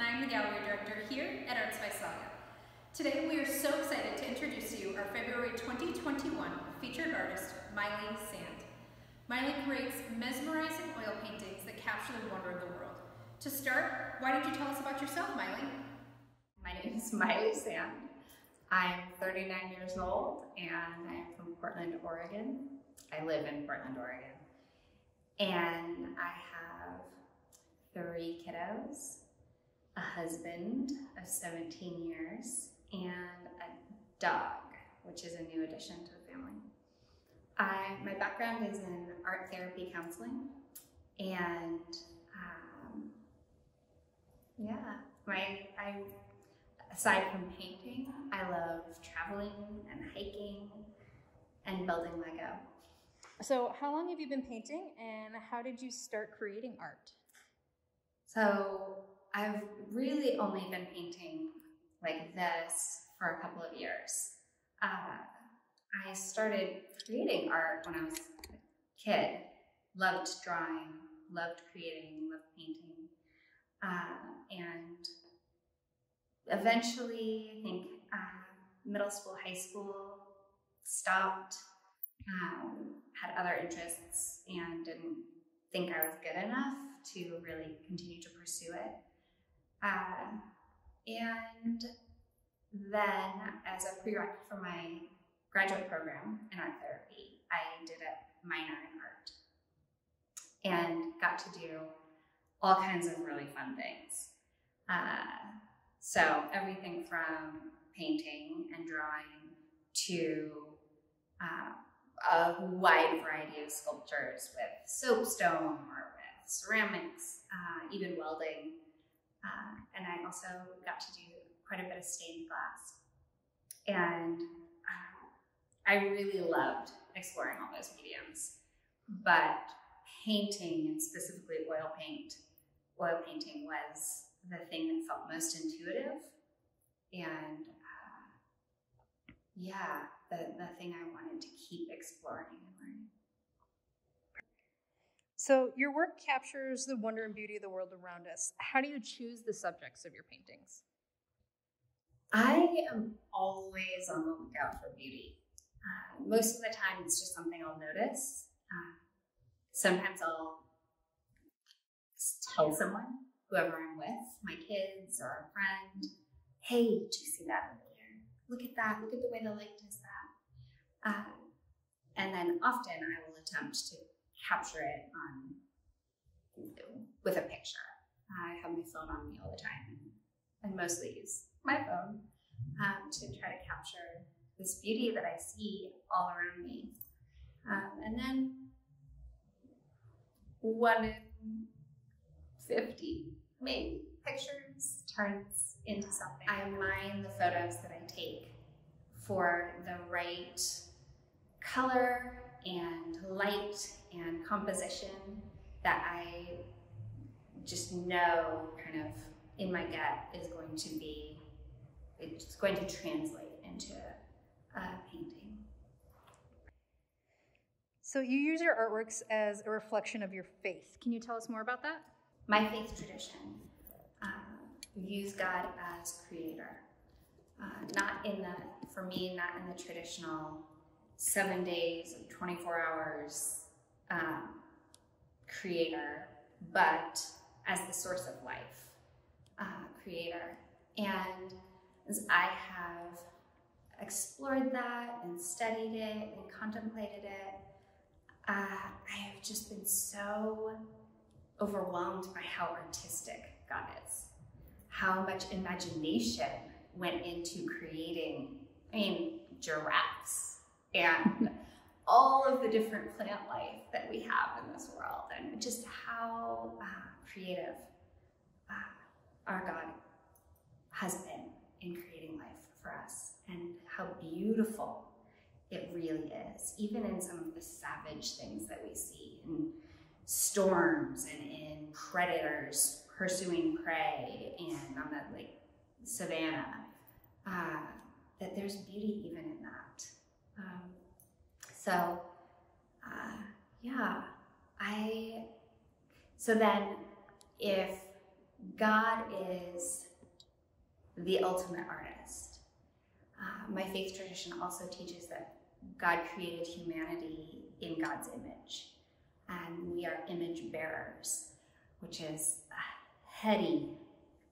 I'm the Gallery Director here at Arts Visalia. Today we are so excited to introduce to you our February 2021 featured artist, Maile Sand. Maile creates mesmerizing oil paintings that capture the wonder of the world. To start, why don't you tell us about yourself, Maile? My name is Maile Sand. I'm 39 years old and I'm from Portland, Oregon. I live in Portland, Oregon. And I have 3 kiddos, a husband of 17 years, and a dog, which is a new addition to the family. My background is in art therapy counseling, and aside from painting, I love traveling and hiking and building Lego. So how long have you been painting and how did you start creating art? So I've really only been painting like this for a couple of years. I started creating art when I was a kid. Loved drawing, loved creating, loved painting. And eventually, I think middle school, high school, stopped, had other interests and didn't think I was good enough to really continue to pursue it. And then as a prereq for my graduate program in art therapy, I did a minor in art and got to do all kinds of really fun things. So everything from painting and drawing to a wide variety of sculptures with soapstone or with ceramics, even welding. And I also got to do quite a bit of stained glass. And I really loved exploring all those mediums. But painting, and specifically oil painting was the thing that felt most intuitive. And the thing I wanted to keep exploring and learning. So your work captures the wonder and beauty of the world around us. How do you choose the subjects of your paintings? I am always on the lookout for beauty. Most of the time it's just something I'll notice. Sometimes I'll tell someone, whoever I'm with, my kids or a friend, hey, did you see that over there? Look at that, look at the way the light does that. And then often I will attempt to capture it with a picture. I have my phone on me all the time and mostly use my phone to try to capture this beauty that I see all around me. And then 1 in 50, maybe, pictures turns into something. I mine the photos that I take for the right color and light and composition that I just know kind of in my gut is going to be, it's going to translate into a painting. So you use your artworks as a reflection of your faith. Can you tell us more about that? My faith tradition views God as creator. For me, not in the traditional 7 days, 24 hours creator, but as the source of life, creator. And as I have explored that and studied it and contemplated it, I have just been so overwhelmed by how artistic God is, how much imagination went into creating, giraffes and all of the different plant life that we have in this world, and just how creative our God has been in creating life for us, and how beautiful it really is, even in some of the savage things that we see in storms and in predators pursuing prey and on that savannah, that there's beauty even in that. So then if God is the ultimate artist. My faith tradition also teaches that God created humanity in God's image, and we are image bearers, which is a heady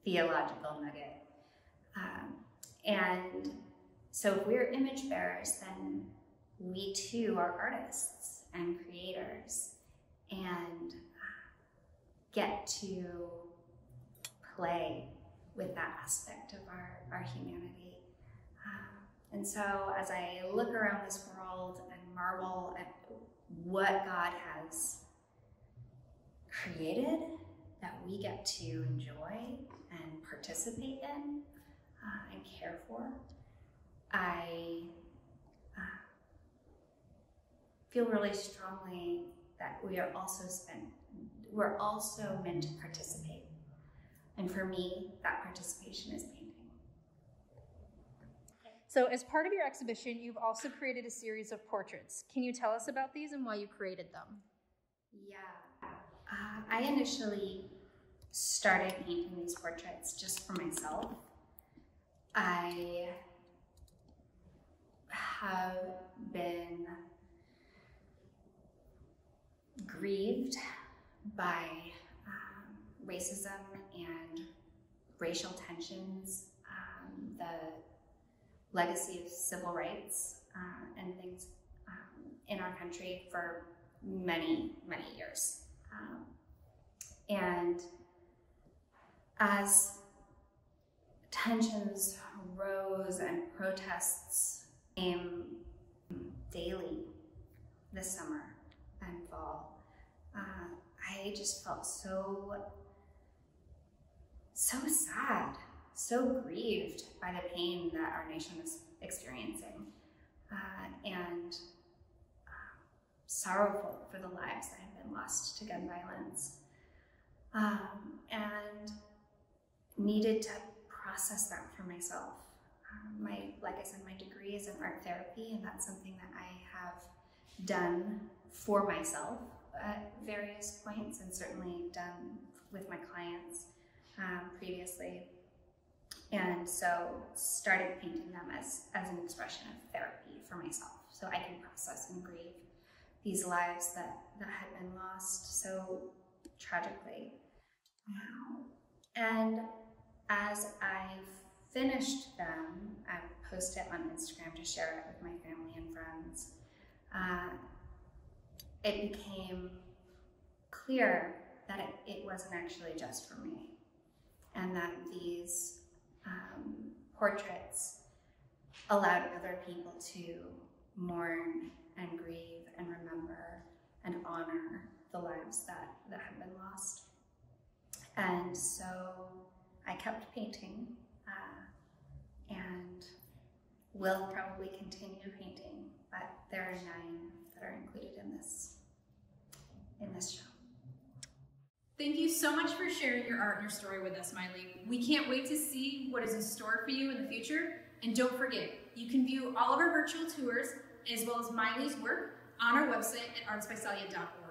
theological nugget. And so if we're image bearers, then we too are artists and creators and get to play with that aspect of our humanity. And so as I look around this world and marvel at what God has created that we get to enjoy and participate in and care for, I feel really strongly that we're also meant to participate. And for me, that participation is painting. So as part of your exhibition, you've also created a series of portraits. Can you tell us about these and why you created them? Yeah. I initially started painting these portraits just for myself. I have been grieved by racism and racial tensions, the legacy of civil rights and things in our country for many, many years. And as tensions rose and protests came daily this summer and fall, I just felt so sad, so grieved by the pain that our nation is experiencing, and sorrowful for the lives that have been lost to gun violence, and needed to process that for myself. Like I said, my degree is in art therapy, and that's something that I have done for myself at various points, and certainly done with my clients previously. And so started painting them as an expression of therapy for myself, so I can process and grieve these lives that had been lost so tragically. And as I finished them, I post it on Instagram to share it with my family and friends. It became clear that it wasn't actually just for me, and that these portraits allowed other people to mourn and grieve and remember and honor the lives that have been lost. And so I kept painting and will probably continue painting, but there are 9 that are included in this show. Thank you so much for sharing your art and your story with us, Maile. We can't wait to see what is in store for you in the future. And don't forget, you can view all of our virtual tours as well as Maile's work on our website at artsvisalia.org.